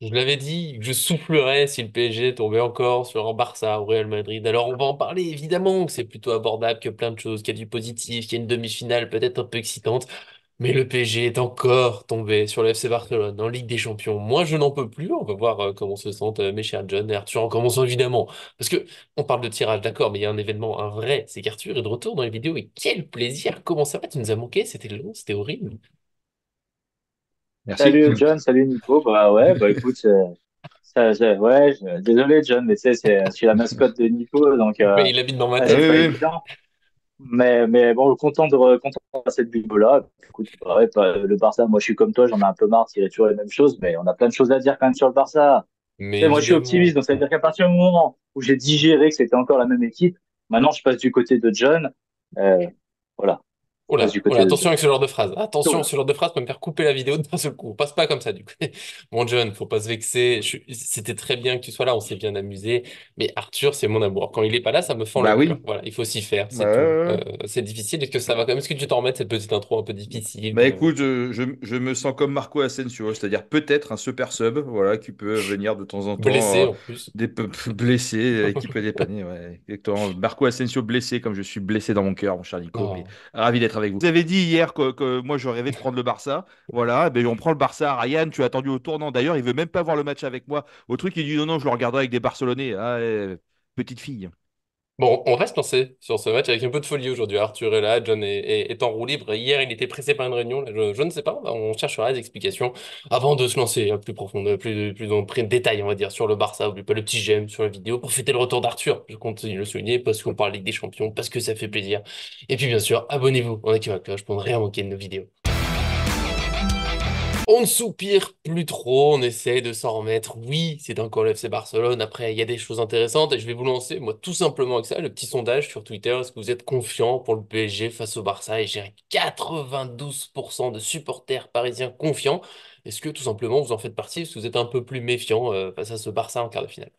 Je l'avais dit, je soufflerais si le PSG tombait encore sur un Barça ou Real Madrid. Alors on va en parler évidemment, que c'est plutôt abordable, que plein de choses, qu'il y a du positif, qu'il y a une demi-finale peut-être un peu excitante. Mais le PSG est encore tombé sur le FC Barcelone en Ligue des Champions. Moi, je n'en peux plus. On va voir comment se sentent mes chers John et Arthur en commençant évidemment. Parce que on parle de tirage, d'accord, mais il y a un événement, un vrai. C'est qu'Arthur est de retour dans les vidéos et quel plaisir! Comment ça va? Tu nous as manqué, c'était long, c'était horrible. Merci. Salut John, salut Nico. Bah ouais, bah écoute, désolé John, mais tu sais, je suis la mascotte de Nico, donc Mais il habite dans ma Ah c'est tête. pas oui, oui. évident. Mais bon, content de passer cette vidéo-là. Écoute, bah ouais, le Barça, moi je suis comme toi, j'en ai un peu marre de tirer toujours les mêmes choses, mais on a plein de choses à dire quand même sur le Barça. Mais Tu sais, moi je suis optimiste, évidemment. donc ça veut dire qu'à partir du moment où j'ai digéré que c'était encore la même équipe, maintenant je passe du côté de John. Euh, voilà, je passe du Oh là, côté de attention John. avec ce genre de phrase. Attention, Cool. ce genre de phrase peut me faire couper la vidéo d'un seul coup. On passe pas comme ça, du coup. Bon, John, faut pas se vexer. C'était très bien que tu sois là, on s'est bien amusé. Mais Arthur, c'est mon amour. Quand il est pas là, ça me fend le Bah cœur. oui. Voilà, il faut s'y faire, Bah c'est ouais, tout. ouais, ouais. C'est difficile. Est-ce que ça va quand même? Est-ce que tu t'en remets de cette petite intro un peu difficile Bah écoute, je me sens comme Marco Asensio, c'est-à-dire peut-être un super sub, voilà, qui peut venir de temps en blessé temps, en plus? blessé, qui peut dépanner, ouais, exactement. Marco Asensio blessé, comme je suis blessé dans mon cœur, mon cher Nico, mais Non. ravi d'être avec vous. Vous avez dit hier que moi je rêvais de prendre le Barça, voilà, ben on prend le Barça. Ryan, tu as attendu au tournant. D'ailleurs, il veut même pas voir le match avec moi. Au truc, il dit non, non, je le regarderai avec des Barcelonais. Ah, petite fille. Bon, on reste lancé sur ce match avec un peu de folie aujourd'hui. Arthur est là, John est en roue libre. Hier, il était pressé par une réunion. Là, je ne sais pas. On cherchera des explications avant de se lancer plus profond, plus dans de détail, on va dire, sur le Barça. N'oubliez pas le petit j'aime sur la vidéo pour fêter le retour d'Arthur. Je continue de le souligner parce qu'on parle Ligue des Champions, parce que ça fait plaisir. Et puis, bien sûr, abonnez-vous en activant la cloche pour ne rien manquer de nos vidéos. On ne soupire plus trop, on essaie de s'en remettre. Oui, c'est encore le FC Barcelone. Après, il y a des choses intéressantes et je vais vous lancer, moi, tout simplement avec ça, le petit sondage sur Twitter. Est-ce que vous êtes confiant pour le PSG face au Barça? Et j'ai 92% de supporters parisiens confiants. Est-ce que tout simplement vous en faites partie? Est-ce que vous êtes un peu plus méfiant face à ce Barça en quart de finale?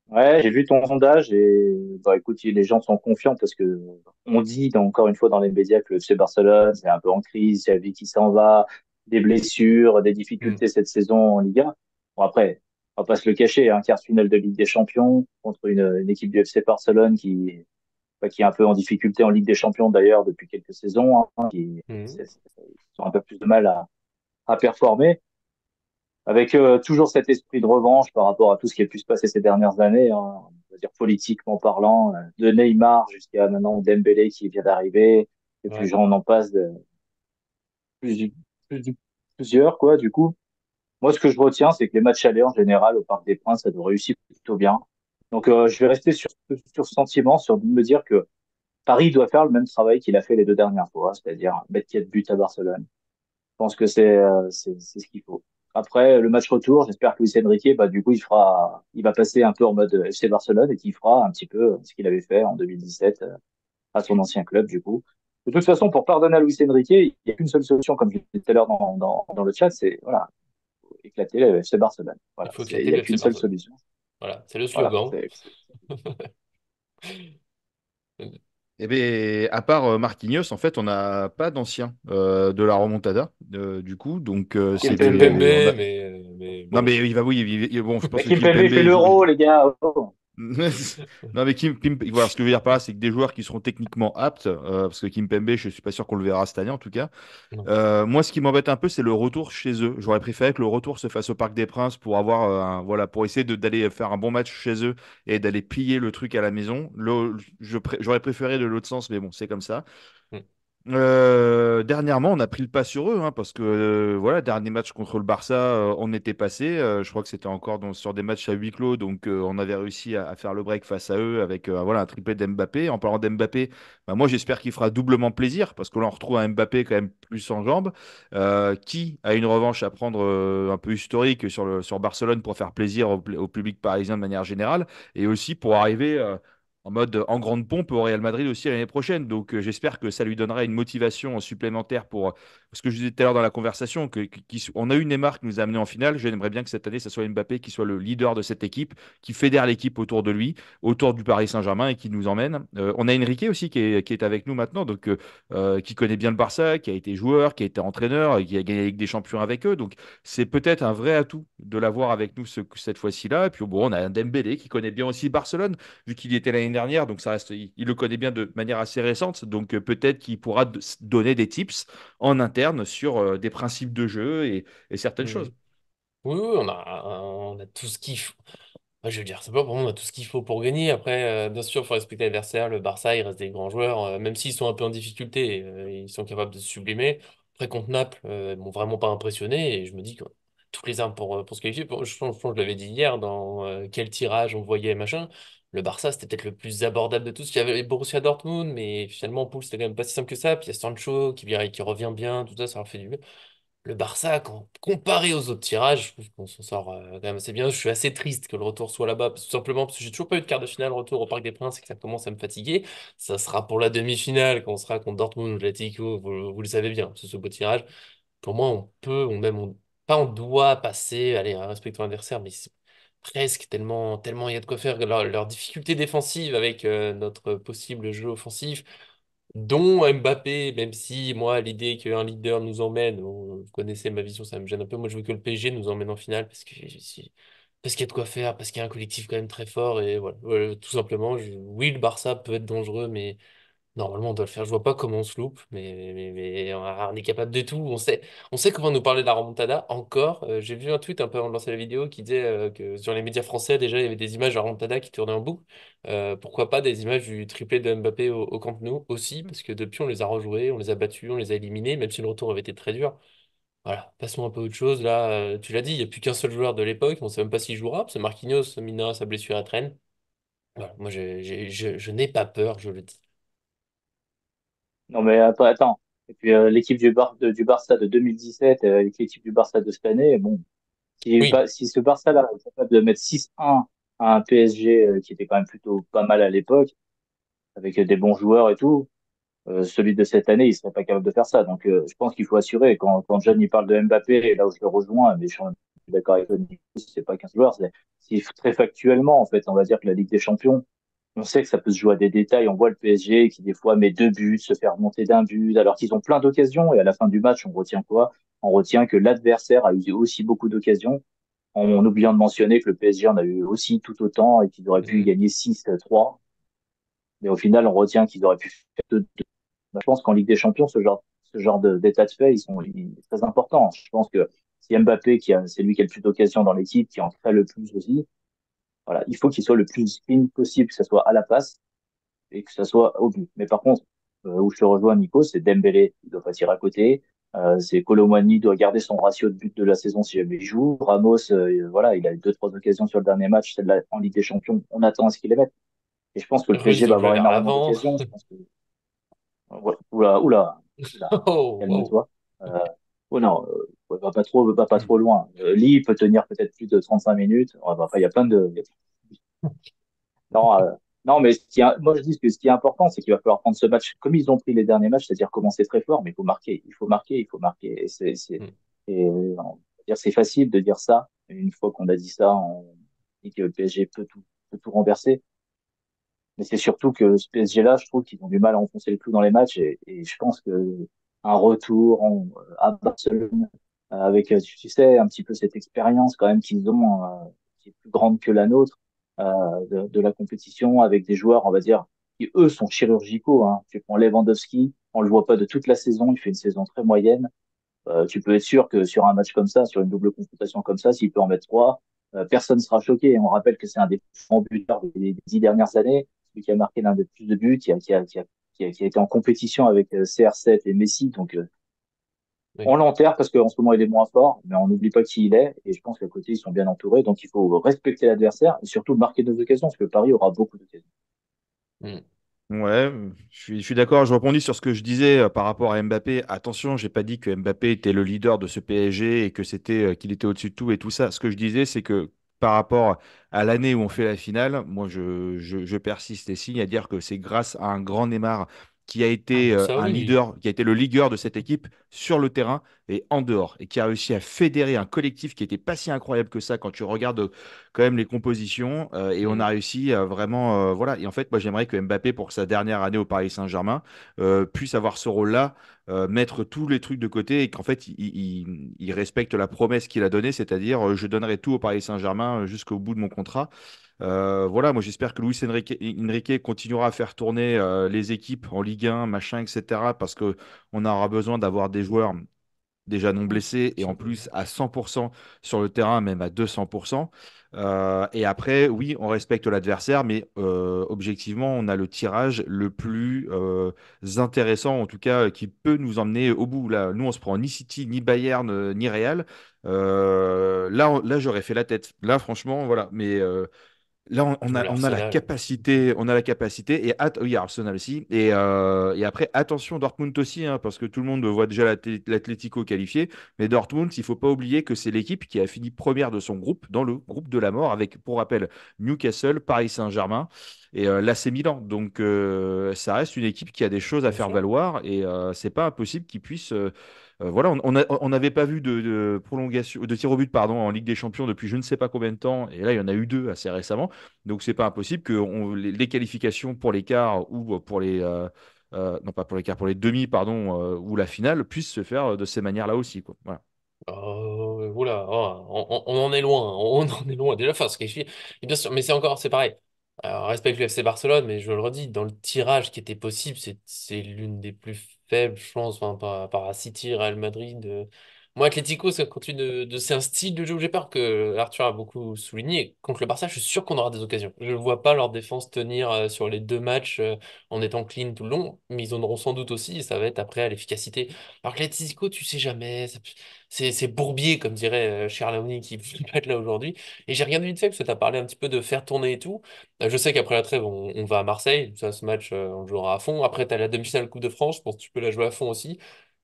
Ouais, j'ai vu ton sondage et bah écoute, les gens sont confiants parce que on dit encore une fois dans les médias que le FC Barcelone c'est un peu en crise, il y a vie qui s'en va, des blessures, des Hmm. difficultés cette saison en Liga. Bon après, on va pas se le cacher, un quart de finale de Ligue des Champions contre une équipe du FC Barcelone qui est un peu en difficulté en Ligue des Champions d'ailleurs depuis quelques saisons, hein, Hmm. qui ont un peu plus de mal à performer avec toujours cet esprit de revanche par rapport à tout ce qui a pu se passer ces dernières années, hein, on va dire politiquement parlant, de Neymar jusqu'à maintenant Dembélé qui vient d'arriver, et puis Ouais. j'en en passe de plus, plus- plusieurs, quoi, du coup. Moi, ce que je retiens, c'est que les matchs allés, en général, au Parc des Princes, ça doit réussir plutôt bien. Donc, je vais rester sur ce sentiment, sur de me dire que Paris doit faire le même travail qu'il a fait les deux dernières fois, c'est-à-dire mettre 4 buts à Barcelone. Pense que c'est ce qu'il faut. Après, le match retour, j'espère que Luis Enrique, bah, du coup, il va passer un peu en mode FC Barcelone et qu'il fera un petit peu ce qu'il avait fait en 2017 à son ancien club, du coup. De toute façon, pour pardonner à Luis Enrique, il n'y a qu'une seule solution, comme je disais tout à l'heure dans le chat, c'est, voilà, éclater le FC Barcelone. Il Voilà. faut Il éclater n'y a le FC qu'une seule Barcelone. solution. Voilà, c'est le Voilà. slogan. Eh bien, à part Marquinhos, en fait, on n'a pas d'ancien de la remontada, du coup. Donc, Kimpembe. on a... Kimpembe, mais Non, bon. mais il va, oui, bon, je pense Mais que Kimpembe Kimpembe, fait l'euro, les gars. Oh. Non, mais voilà, ce que je veux dire par là, c'est que des joueurs qui seront techniquement aptes, parce que Kimpembe, je suis pas sûr qu'on le verra cette année, en tout cas. Non. Moi, ce qui m'embête un peu, c'est le retour chez eux. J'aurais préféré que le retour se fasse au Parc des Princes pour avoir, voilà, pour essayer d'aller faire un bon match chez eux et d'aller piller le truc à la maison. J'aurais préféré de l'autre sens, mais bon, c'est comme ça. Hmm. Dernièrement, on a pris le pas sur eux, hein, parce que voilà, dernier match contre le Barça, on était passé. Je crois que c'était encore sur des matchs à huis clos, donc on avait réussi à faire le break face à eux avec voilà, un triplé d'Mbappé. En parlant d'Mbappé, bah, moi j'espère qu'il fera doublement plaisir, parce que là on retrouve un Mbappé quand même plus en jambes, qui a une revanche à prendre un peu historique sur Barcelone pour faire plaisir au public parisien de manière générale, et aussi pour arriver en mode en grande pompe au Real Madrid aussi l'année prochaine. Donc j'espère que ça lui donnera une motivation supplémentaire ce que je disais tout à l'heure dans la conversation, on a eu Neymar qui nous a amené en finale. J'aimerais bien que cette année, ce soit Mbappé qui soit le leader de cette équipe, qui fédère l'équipe autour de lui, autour du Paris Saint-Germain et qui nous emmène. On a Enrique aussi qui est avec nous maintenant, donc qui connaît bien le Barça, qui a été joueur, qui a été entraîneur, qui a gagné la Ligue des Champions avec eux. Donc c'est peut-être un vrai atout de l'avoir avec nous cette fois-ci-là. Et puis bon, on a un Dembélé qui connaît bien aussi Barcelone, vu qu'il y était l'année dernière, donc ça reste, il le connaît bien de manière assez récente. Donc peut-être qu'il pourra donner des tips en interne sur des principes de jeu et certaines choses. Mhm. Oui, oui, on a tout ce qu'il faut. Ouais, je veux dire, c'est pas pour moi, on a tout ce qu'il faut pour gagner. Après, bien sûr, il faut respecter l'adversaire. Le Barça, il reste des grands joueurs, même s'ils sont un peu en difficulté, ils sont capables de se sublimer. Après, contre Naples, ils m'ont vraiment pas impressionné et je me dis que toutes les armes pour se qualifier. Je pense que je l'avais dit hier dans quel tirage on voyait, machin. Le Barça, c'était peut-être le plus abordable de tous. Il y avait Borussia Dortmund, mais finalement, en poule, c'était quand même pas si simple que ça. Puis il y a Sancho qui revient bien, tout ça, ça leur fait du bien. Le Barça, comparé aux autres tirages, je trouve qu'on s'en sort quand même assez bien. Je suis assez triste que le retour soit là-bas, tout simplement parce que j'ai toujours pas eu de quart de finale retour au Parc des Princes et que ça commence à me fatiguer. Ça sera pour la demi-finale quand on sera contre Dortmund ou l'Atlético, vous le savez bien, c'est ce beau tirage. Pour moi, on peut, pas on doit passer, allez, respectons l'adversaire, mais c'est presque tellement, tellement il y a de quoi faire. Leur difficulté défensive avec notre possible jeu offensif dont Mbappé, même si moi, l'idée qu'un leader nous emmène, vous connaissez ma vision, ça me gêne un peu. Moi, je veux que le PSG nous emmène en finale parce qu'il y a de quoi faire, parce qu'il y a un collectif quand même très fort. Et voilà, voilà, tout simplement, oui, le Barça peut être dangereux, mais normalement, on doit le faire. Je vois pas comment on se loupe, mais on est capable de tout. On sait comment nous parler de la remontada. Encore, j'ai vu un tweet un peu avant de lancer la vidéo qui disait que sur les médias français, déjà, il y avait des images de la remontada qui tournaient en boucle. Pourquoi pas des images du triplé de Mbappé au Camp Nou aussi, parce que depuis, on les a rejoués, on les a battus, on les a éliminés, même si le retour avait été très dur. Voilà, passons un peu à autre chose. Là, tu l'as dit, il n'y a plus qu'un seul joueur de l'époque. On ne sait même pas s'il jouera. C'est Marquinhos, minera sa blessure à traîne. Voilà, moi, je n'ai pas peur, je le dis. Non, mais attends. Et puis l'équipe du Barça de 2017 avec l'équipe du Barça de cette année, bon, Oui. si ce Barça-là est capable de mettre 6-1 à un PSG qui était quand même plutôt pas mal à l'époque, avec des bons joueurs et tout, celui de cette année, il serait pas capable de faire ça. Donc, je pense qu'il faut assurer. Quand John il parle de Mbappé, et là où je le rejoins, mais je suis d'accord avec toi, Nico, c'est pas qu'un joueur, c'est très factuellement, en fait, on va dire que la Ligue des Champions, on sait que ça peut se jouer à des détails. On voit le PSG qui, des fois, met 2 buts, se fait remonter d'un but, alors qu'ils ont plein d'occasions. Et à la fin du match, on retient quoi? On retient que l'adversaire a eu aussi beaucoup d'occasions, en oubliant de mentionner que le PSG en a eu aussi tout autant et qu'ils auraient pu Mhm. gagner 6-3. Mais au final, on retient qu'ils auraient pu faire 2. Je pense qu'en Ligue des Champions, ce genre d'état de fait, il est très important. Je pense que si Mbappé, c'est lui qui a le plus d'occasions dans l'équipe, qui en crée le plus aussi, voilà, il faut qu'il soit le plus clean possible, que ce soit à la passe et que ce soit au but. Mais par contre, où je te rejoins, Nico, c'est Dembélé, il doit pas tirer à côté. C'est Colomwani doit garder son ratio de but de la saison si jamais il joue. Ramos, voilà, il a eu 2, 3 occasions sur le dernier match, celle-là en Ligue des Champions. On attend à ce qu'il les mette. Et je pense que le Russe PSG doit va jouer avoir vers énormément l'avant. d'occasions. Je pense que ouais, oula, oula, oula, Oh, wow. calme-toi. Oh non, ouais, va pas trop loin. Lee peut tenir peut-être plus de 35 minutes. Il y a plein de. Non, non, mais moi je dis que ce qui est important, c'est qu'il va falloir prendre ce match comme ils ont pris les derniers matchs, c'est-à-dire commencer très fort, mais il faut marquer, il faut marquer, il faut marquer. Mm. On va dire, c'est facile de dire ça. Une fois qu'on a dit ça, on dit que le PSG peut tout renverser. Mais c'est surtout que ce PSG-là, je trouve qu'ils ont du mal à enfoncer le clou dans les matchs et je pense que un retour à Barcelone avec, tu sais, un petit peu cette expérience quand même qu'ils ont, qui est plus grande que la nôtre de la compétition avec des joueurs, on va dire, qui eux sont chirurgicaux. Hein. Tu prends Lewandowski, on le voit pas de toute la saison, il fait une saison très moyenne. Tu peux être sûr que sur un match comme ça, sur une double confrontation comme ça, s'il peut en mettre trois, personne ne sera choqué. On rappelle que c'est un des plus grands buteurs des 10 dernières années, celui qui a marqué l'un des plus de buts, qui a été en compétition avec CR7 et Messi. Donc, Oui. on l'enterre parce qu'en ce moment, il est moins fort, mais on n'oublie pas qui il est. Et je pense qu'à côté, ils sont bien entourés. Donc, il faut respecter l'adversaire et surtout marquer nos occasions, parce que Paris aura beaucoup d'occasions. Mm. Ouais, je suis d'accord. Je rebondis sur ce que je disais par rapport à Mbappé. Attention, j'ai pas dit que Mbappé était le leader de ce PSG et que qu'il était au-dessus de tout et tout ça. Ce que je disais, c'est que par rapport à l'année où on fait la finale, moi je persiste et signe à dire que c'est grâce à un grand Neymar qui a Ah, été bon, ça un oui. leader, qui a été le leader de cette équipe sur le terrain et en dehors, et qui a réussi à fédérer un collectif qui n'était pas si incroyable que ça quand tu regardes quand même les compositions. Et on a Mm. réussi vraiment, voilà. Et en fait, moi, j'aimerais que Mbappé, pour sa dernière année au Paris Saint-Germain, puisse avoir ce rôle-là, mettre tous les trucs de côté et qu'en fait, il respecte la promesse qu'il a donnée, c'est-à-dire je donnerai tout au Paris Saint-Germain jusqu'au bout de mon contrat. Voilà, moi j'espère que Luis Enrique continuera à faire tourner les équipes en Ligue 1, machin, etc. Parce que on aura besoin d'avoir des joueurs déjà non blessés et en plus à 100% sur le terrain, même à 200%. Et après, oui, on respecte l'adversaire, mais objectivement, on a le tirage le plus intéressant, en tout cas, qui peut nous emmener au bout. Là, nous, on se prend ni City, ni Bayern, ni Real. Là, j'aurais fait la tête. Là, franchement, voilà. Mais là, on Ou a, on a la l'Arsenal. capacité, oui, Arsenal aussi. Et après, attention, Dortmund aussi, hein, parce que tout le monde voit déjà l'Atlético qualifié. Mais Dortmund, il faut pas oublier que c'est l'équipe qui a fini première de son groupe, dans le groupe de la mort, avec, pour rappel, Newcastle, Paris Saint-Germain et l'AC Milan. Donc, ça reste une équipe qui a des choses à Bien faire sûr. valoir et c'est pas impossible qu'ils puissent. Voilà, on n'avait pas vu de prolongation, de tir au but, pardon, en Ligue des Champions depuis je ne sais pas combien de temps. Et là, il y en a eu deux assez récemment. Donc, c'est pas impossible que les qualifications pour les quarts ou pour non pas pour les quarts, pour les demi, pardon, ou la finale puissent se faire de ces manières-là aussi, quoi. Voilà. Oula, oh, on en est loin, on en est loin. Déjà, enfin, se qualifier, et bien sûr, mais c'est encore, c'est pareil. Alors, respecte le FC Barcelone, mais je le redis, dans le tirage qui était possible, c'est l'une des plus faibles, je pense, enfin, par rapport à City, Real Madrid. Moi, Atlético, ça continue c'est un style de jeu où j'ai peur que Arthur a beaucoup souligné. Contre le Barça, je suis sûr qu'on aura des occasions. Je ne vois pas leur défense tenir sur les deux matchs en étant clean tout le long, mais ils en auront sans doute aussi, et ça va être après à l'efficacité. Alors que l'Atlético, tu sais jamais. C'est Bourbier, comme dirait Cher qui peut pas être là aujourd'hui. Et j'ai regardé vite fait, parce que tu as parlé un petit peu de faire tourner et tout. Je sais qu'après la trêve, on va à Marseille. Ça, ce match, on le jouera à fond. Après, tu as la demi-finale Coupe de France. Je pense que tu peux la jouer à fond aussi.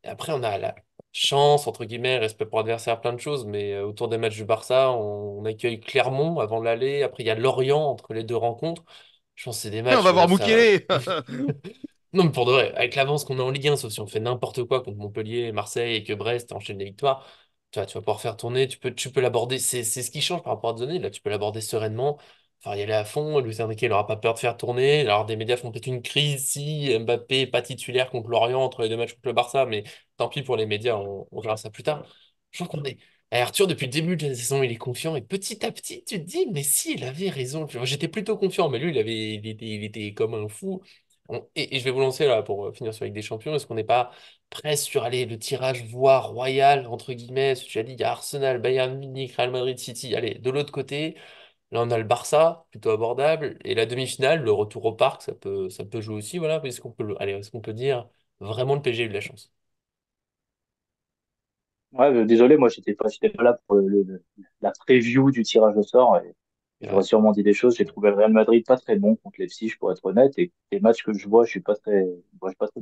Et après, on a la chance, entre guillemets, respect pour l'adversaire, plein de choses. Mais autour des matchs du Barça, on accueille Clermont avant l'aller. Après, il y a Lorient entre les deux rencontres. Je pense que c'est des On matchs, va voir ça. Mukele. Non, mais pour de vrai, avec l'avance qu'on a en Ligue 1, sauf si on fait n'importe quoi contre Montpellier, Marseille et que Brest enchaîne les victoires, tu vas pouvoir faire tourner, tu peux l'aborder. C'est ce qui change par rapport à Desailly. Là, tu peux l'aborder sereinement, enfin y aller à fond. Luis Enrique, il n'aura pas peur de faire tourner. Alors, des médias font peut-être une crise si Mbappé n'est pas titulaire contre Lorient entre les deux matchs contre le Barça, mais tant pis pour les médias, on verra ça plus tard. Je trouve qu'on est. Arthur, depuis le début de la saison, il est confiant et petit à petit, tu te dis, mais si, il avait raison. Moi, j'étais plutôt confiant, mais lui, il était comme un fou. Et je vais vous lancer là pour finir sur Ligue des Champions. Est-ce qu'on n'est pas presque sur allez, le tirage voire royal, entre guillemets? Tu as dit, il y a Arsenal, Bayern Munich, Real Madrid, City. Allez, de l'autre côté, là on a le Barça, plutôt abordable. Et la demi-finale, le retour au parc, ça peut jouer aussi. Voilà. Est-ce qu'on peut dire vraiment le PSG a eu de la chance? Ouais, désolé, moi j'étais pas là pour la preview du tirage au sort et C'est j'aurais vrai. sûrement dit des choses. J'ai trouvé le Real Madrid pas très bon contre Leipzig, pour être honnête, et les matchs que je vois, je suis pas très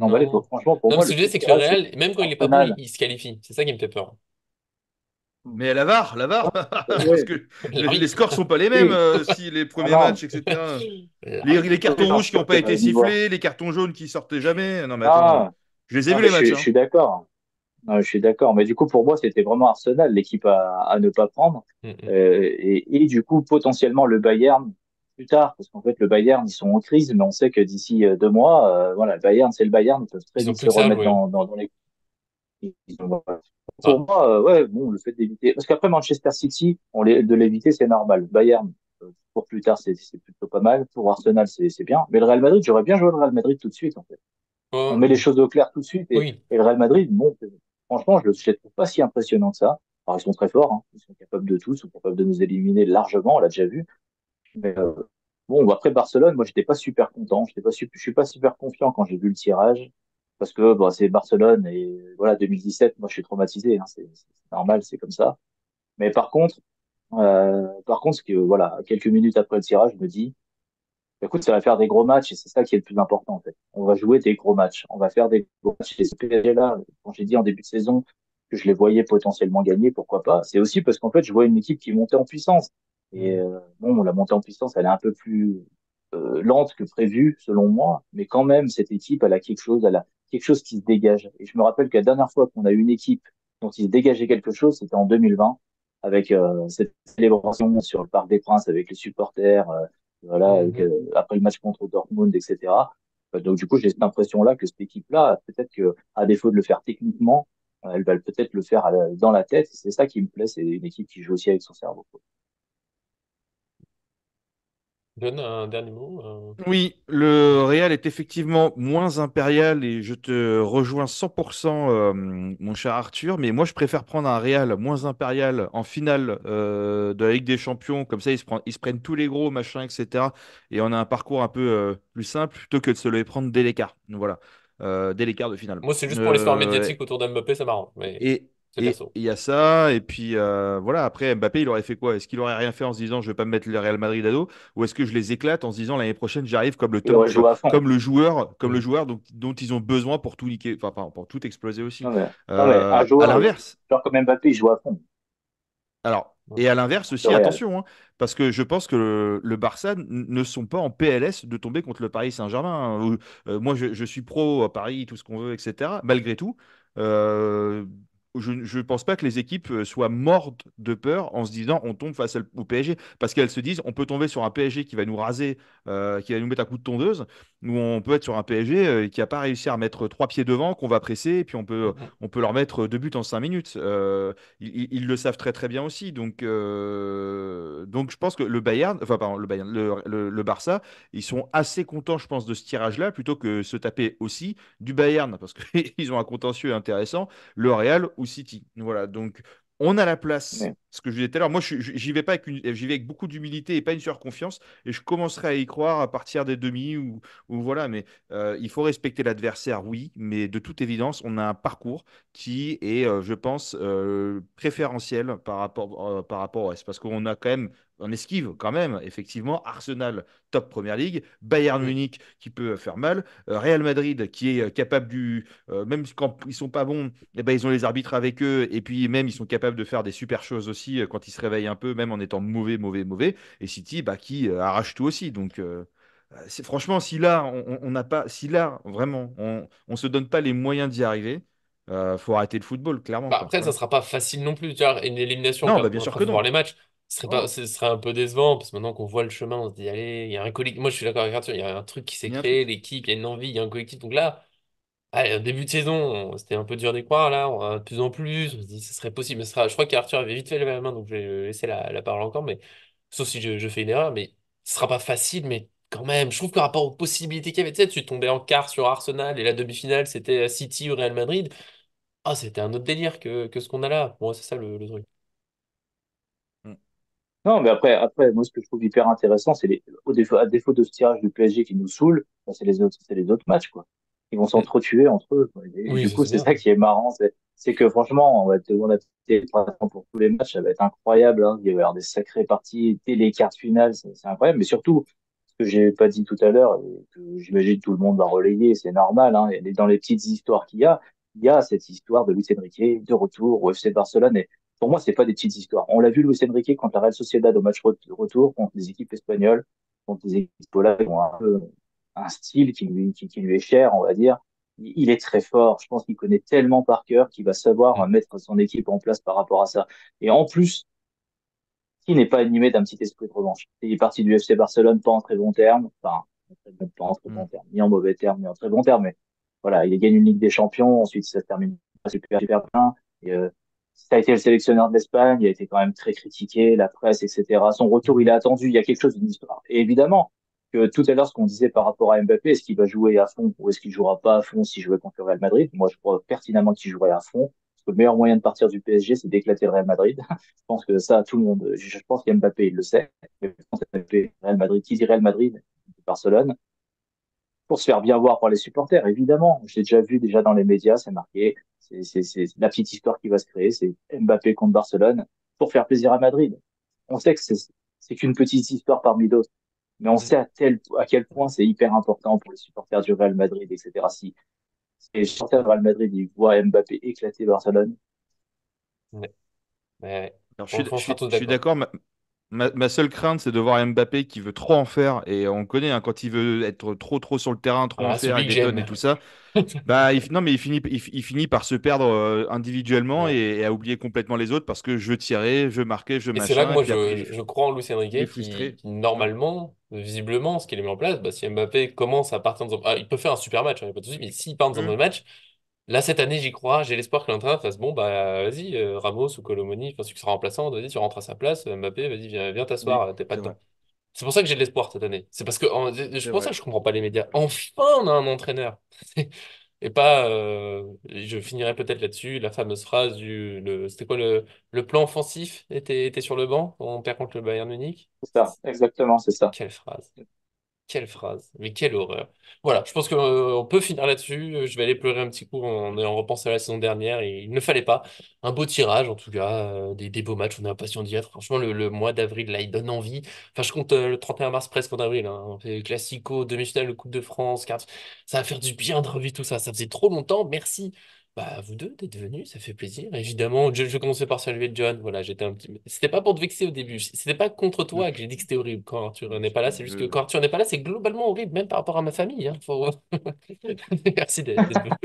emballé. Non. Franchement, pour Non, mais moi, ce le que je dis, pire c'est que le tirage, c'est Real, même quand il est pas bon, il, Arsenal. il se qualifie. C'est ça qui me fait peur. Mais la VAR, parce Oui, que les L'arbitre. scores sont pas les mêmes oui, si les non, premiers matchs, non, etc. Les L'arbitre. cartons non, rouges qui n'ont pas été niveau. sifflés, les cartons jaunes qui sortaient jamais. Non, mais attends, Non, je les ai non, vus mais les matchs, je hein. suis d'accord. Non, je suis d'accord. Mais du coup, pour moi, c'était vraiment Arsenal, l'équipe à ne pas prendre. Mm, mm. Et du coup, potentiellement le Bayern plus tard, parce qu'en fait, le Bayern, ils sont en crise, mais on sait que d'ici 2 mois, voilà, le Bayern, c'est le Bayern, ils peuvent très Ils ont vite plus se que ça à remettre jouer. dans les. Voilà. Pour Ah, moi, ouais, bon, le fait d'éviter, parce qu'après Manchester City, de l'éviter, c'est normal. Bayern, pour plus tard, c'est plutôt pas mal. Pour Arsenal, c'est bien. Mais le Real Madrid, j'aurais bien joué le Real Madrid tout de suite, en fait. On met les oh, choses au clair tout de suite. oui. Et le Real Madrid, bon, franchement, je les trouve pas si impressionnants que ça. Alors, ils sont très forts, hein. Ils sont capables de tout, ils sont capables de nous éliminer largement, on l'a déjà vu. Mais bon, après Barcelone, moi, j'étais pas super content. Je suis pas super confiant quand j'ai vu le tirage. Parce que bon, c'est Barcelone et voilà, 2017, moi, je suis traumatisé, hein. C'est normal, c'est comme ça. Mais par contre, ce que, voilà, quelques minutes après le tirage, je me dis, écoute, ça va faire des gros matchs et c'est ça qui est le plus important en fait. On va jouer des gros matchs. On va faire des gros matchs. Et ce PSG-là, quand j'ai dit en début de saison que je les voyais potentiellement gagner, pourquoi pas, c'est aussi parce qu'en fait, je vois une équipe qui montait en puissance. Et Mm. bon, la montée en puissance, elle est un peu plus. lente que prévu, selon moi, mais quand même, cette équipe, elle a quelque chose qui se dégage. Et je me rappelle que la dernière fois qu'on a eu une équipe dont il se dégageait quelque chose, c'était en 2020, avec cette célébration sur le Parc des Princes, avec les supporters, voilà, Mhm. après le match contre Dortmund, etc. Donc du coup, j'ai cette impression-là que cette équipe-là, peut-être que à défaut de le faire techniquement, elle va peut-être le faire dans la tête. C'est ça qui me plaît, c'est une équipe qui joue aussi avec son cerveau. Donne un dernier mot. Oui, le Real est effectivement moins impérial et je te rejoins 100%, mon cher Arthur, mais moi je préfère prendre un Real moins impérial en finale de la Ligue des Champions, comme ça ils se prennent tous les gros, machin, etc. Et on a un parcours un peu plus simple plutôt que de se les prendre dès l'écart. Donc voilà, dès l'écart de finale. Moi, c'est juste pour l'histoire Euh, médiatique autour d'Mbappé, ça m'arrange, mais et c'est perso. il y a ça, et puis voilà, après Mbappé, il aurait fait quoi? Est-ce qu'il aurait rien fait en se disant je vais pas me mettre le Real Madrid à dos? Ou est-ce que je les éclate en se disant l'année prochaine j'arrive comme le Il aurait top, joué à fond. comme le Mm. joueur dont ils ont besoin pour tout niquer, enfin pour tout exploser aussi. Non, mais un À joueur, l'inverse, genre comme Mbappé, il joue à fond alors, Ouais. et à l'inverse au aussi, Real. attention, hein, parce que je pense que le Barça ne sont pas en PLS de tomber contre le Paris Saint-Germain, hein, moi, je suis pro à Paris, tout ce qu'on veut, etc. Malgré tout, euh, je ne pense pas que les équipes soient mortes de peur en se disant on tombe face au PSG, parce qu'elles se disent on peut tomber sur un PSG qui va nous raser, qui va nous mettre un coup de tondeuse, ou on peut être sur un PSG qui n'a pas réussi à mettre trois pieds devant, qu'on va presser, et puis Mhm. on peut leur mettre deux buts en 5 minutes. Ils le savent très très bien aussi. Donc je pense que le Bayern, enfin pardon, le Bayern, le Barça, ils sont assez contents, je pense, de ce tirage-là, plutôt que se taper aussi du Bayern, parce qu'ils ont un contentieux intéressant, le Real ou City. Voilà, donc on a la place. Mais, Ce que je disais tout à l'heure, moi j'y vais pas j'y vais avec beaucoup d'humilité et pas une surconfiance, et je commencerai à y croire à partir des demi ou voilà, mais il faut respecter l'adversaire, oui, mais de toute évidence, on a un parcours qui est, je pense, préférentiel par rapport au reste. Parce qu'on a quand même, on esquive quand même, effectivement, Arsenal, top Première Ligue, Bayern Mm. Munich qui peut faire mal, Real Madrid qui est capable même quand ils sont pas bons, eh ben, ils ont les arbitres avec eux, et puis même ils sont capables de faire des super choses aussi quand ils se réveillent un peu, même en étant mauvais, mauvais, mauvais, et City bah, qui arrache tout aussi. Franchement, si là, on n'a pas, si là, vraiment, on se donne pas les moyens d'y arriver, faut arrêter le football, clairement, Bah quoi. après, ça Voilà. sera pas facile non plus. Tu vois, une élimination, Non, bah bien sûr après, que faut voir non. les matchs. Ce serait pas, Oh, ce serait un peu décevant, parce que maintenant qu'on voit le chemin, on se dit, allez, il y a un collectif. Moi, je suis d'accord avec Arthur, il y a un truc qui s'est il y a un créé, truc. l'équipe, il y a une envie, il y a un collectif. Donc là, allez, au début de saison, c'était un peu dur d'y croire. Là, on va de plus en plus. On se dit, ce serait possible. Mais je crois qu'Arthur avait vite fait lever la main, donc je vais laisser la parole encore. Mais sauf si je fais une erreur, mais ce sera pas facile. Mais quand même, je trouve que par rapport aux possibilités qu'il y avait, tu sais, tu tombais en quart sur Arsenal et la demi-finale, c'était City ou Real Madrid. Ah, c'était un autre délire que ce qu'on a là. Bon, c'est ça le truc. Mm, non, mais moi, ce que je trouve hyper intéressant, à défaut de ce tirage du PSG qui nous saoule, bah, c'est les autres matchs, quoi. Ils vont Mm. s'entretuer entre eux, quoi. Et Oui, du ça coup, c'est c'est bien. ça qui est marrant, c'est que franchement, on a été présent pour tous les matchs, ça va être incroyable, hein. Il va y avoir des sacrées parties, dès les quarts de finale, c'est incroyable. Mais surtout, ce que j'ai pas dit tout à l'heure, et que j'imagine tout le monde va relayer, c'est normal, hein. Dans les petites histoires il y a cette histoire de Luis Enrique de retour au FC Barcelone. Pour moi, c'est pas des petites histoires. On l'a vu Luis Enrique contre la Real Sociedad au match retour contre des équipes espagnoles, contre des équipes là qui ont un peu un style qui lui est cher, on va dire. Il est très fort. Je pense qu'il connaît tellement par cœur qu'il va savoir Mm. mettre son équipe en place par rapport à ça. Et en plus, qui n'est pas animé d'un petit esprit de revanche. Il est parti du FC Barcelone pas en très bon terme, enfin, pas en très bon mm, terme, ni en mauvais terme, ni en très bon terme, mais voilà, il gagne une Ligue des Champions, ensuite ça se termine pas super, super bien. Et, ça a été le sélectionneur de l'Espagne, il a été quand même très critiqué, la presse, etc. Son retour, il est Mhm. attendu, il y a quelque chose d'une histoire. Et évidemment, que tout à l'heure, ce qu'on disait par rapport à Mbappé, est-ce qu'il va jouer à fond ou est-ce qu'il jouera pas à fond s'il jouait contre le Real Madrid? Moi, je crois pertinemment qu'il jouerait à fond. Parce que le meilleur moyen de partir du PSG, c'est d'éclater le Real Madrid. Je pense que ça, tout le monde, je pense qu'Mbappé, il le sait. Je pense qu'Mbappé, Real Madrid, qui dit Real Madrid, Barcelone, pour se faire bien voir par les supporters, évidemment. Je l'ai déjà vu déjà dans les médias, c'est marqué. C'est la petite histoire qui va se créer, c'est Mbappé contre Barcelone pour faire plaisir à Madrid. On sait que c'est qu'une petite histoire parmi d'autres, mais on Mm. sait à quel point c'est hyper important pour les supporters du Real Madrid, etc. Si les supporters du Real Madrid ils voient Mbappé éclater Barcelone, Ouais. Ouais. Alors, On sera tous je suis d'accord. d'accord. ma seule crainte, c'est de voir Mbappé qui veut trop en faire. Et on connaît, hein, quand il veut être trop sur le terrain, trop en Ah, faire, il celui que détonne et j'aime. tout ça. Bah, non, mais il finit par se perdre individuellement Ouais. et à oublier complètement les autres parce que je veux tirer, je veux marquer, je Et c'est là que machin. Et moi puis après, je crois en Luis il est Enrique frustré. qui Ouais. normalement, visiblement, ce qu'il a mis en place, bah, si Mbappé commence à partir dans il peut faire un super match, hein, y a pas de souci, mais s'il part dans un Hmm. mauvais match, là cette année j'y crois, j'ai l'espoir que l'entraîneur fasse bon, bah vas-y, Ramos ou Colomoni, enfin celui qui sera remplaçant, vas-y, tu rentres à sa place, Mbappé, vas-y, viens Oui, t'asseoir, t'es pas c'est vrai. dedans. C'est pour ça que j'ai de l'espoir cette année. C'est parce que je C'est pense ça vrai. que je comprends pas les médias. Enfin, on a un entraîneur. Et pas. Je finirai peut-être là-dessus. La fameuse phrase c'était quoi le plan offensif était sur le banc. On perd contre le Bayern Munich. C'est ça, exactement, c'est ça. Quelle phrase. Quelle phrase, mais quelle horreur. Voilà, je pense qu'on on peut finir là-dessus. Je vais aller pleurer un petit coup en repensant à la saison dernière. Et il ne fallait pas. Un beau tirage, en tout cas, des beaux matchs. On est impatient d'y être. Franchement, le mois d'avril, là, il donne envie. Enfin, je compte le 31 mars presque en avril, hein. On fait Classico, demi-finale de Coupe de France, quart. Ça va faire du bien de revivre tout ça. Ça faisait trop longtemps. Merci. Bah, à vous deux d'être venus, ça fait plaisir. Évidemment, je vais commencer par saluer John. Voilà, j'étais un petit. C'était pas pour te vexer au début. C'était pas contre toi que j'ai dit que c'était horrible quand Arthur n'est pas là. C'est juste que Je, quand Arthur n'est pas là, c'est globalement horrible, même par rapport à ma famille, hein. Merci d'être venu.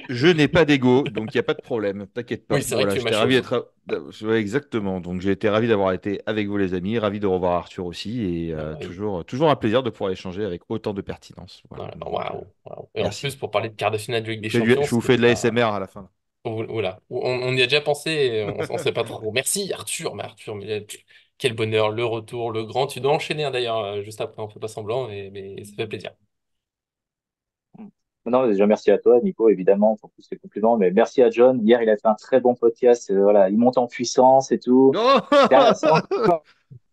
je n'ai pas d'ego, donc il n'y a pas de problème. T'inquiète Oui, pas. c'est vrai que Voilà, tu es ma j'étais ravi chose. d'être. Ouais, exactement. Donc j'ai été ravi d'avoir été avec vous, les amis. Ravi de revoir Arthur aussi. Et Ah, oui. toujours un plaisir de pouvoir échanger avec autant de pertinence. Voilà. Voilà. Donc Waouh, waouh. Et en plus, merci. pour parler de quart de finale de Ligue des Champions, Je vous c'était fais de la pas. l'ASMR à la fin. Voilà. On y a déjà pensé, et on sait pas trop. Merci Arthur, quel bonheur, le retour, le grand. Tu dois enchaîner hein, d'ailleurs, juste après, on fait pas semblant, mais ça fait plaisir. Non, déjà merci à toi, Nico, évidemment, pour tous ces compliments, mais merci à John. Hier, il a fait un très bon podcast. Voilà, il monte en puissance et tout.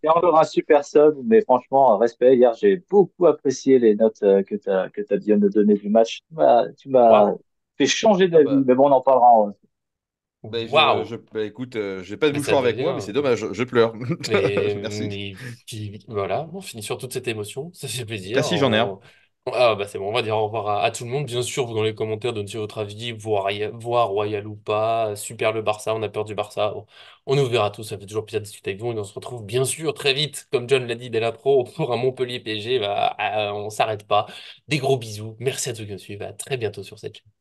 C'est encore un super sub, mais franchement, respect. Hier, j'ai beaucoup apprécié les notes que tu as bien de donner du match. Tu m'as Waouh, fait changer Ah d'avis, bah, mais bon, on en parlera en. waouh. bah écoute, j'ai pas de Mais ça mouchoir veut avec moi, mais dire. c'est dommage, je pleure. Merci. Voilà, on finit sur toute cette émotion, ça fait Ah plaisir. si, j'en ai un. Ah bah c'est bon, on va dire au revoir à tout le monde. Bien sûr, vous dans les commentaires, donnez votre avis, voire Royal ou pas. Super le Barça, on a peur du Barça. On nous verra tous, ça fait toujours plaisir de discuter avec vous. Et on se retrouve bien sûr très vite, comme John l'a dit dès la pro, pour un Montpellier PSG. Bah, on s'arrête pas. Des gros bisous. Merci à tous qui nous suivent. À très bientôt sur cette chaîne.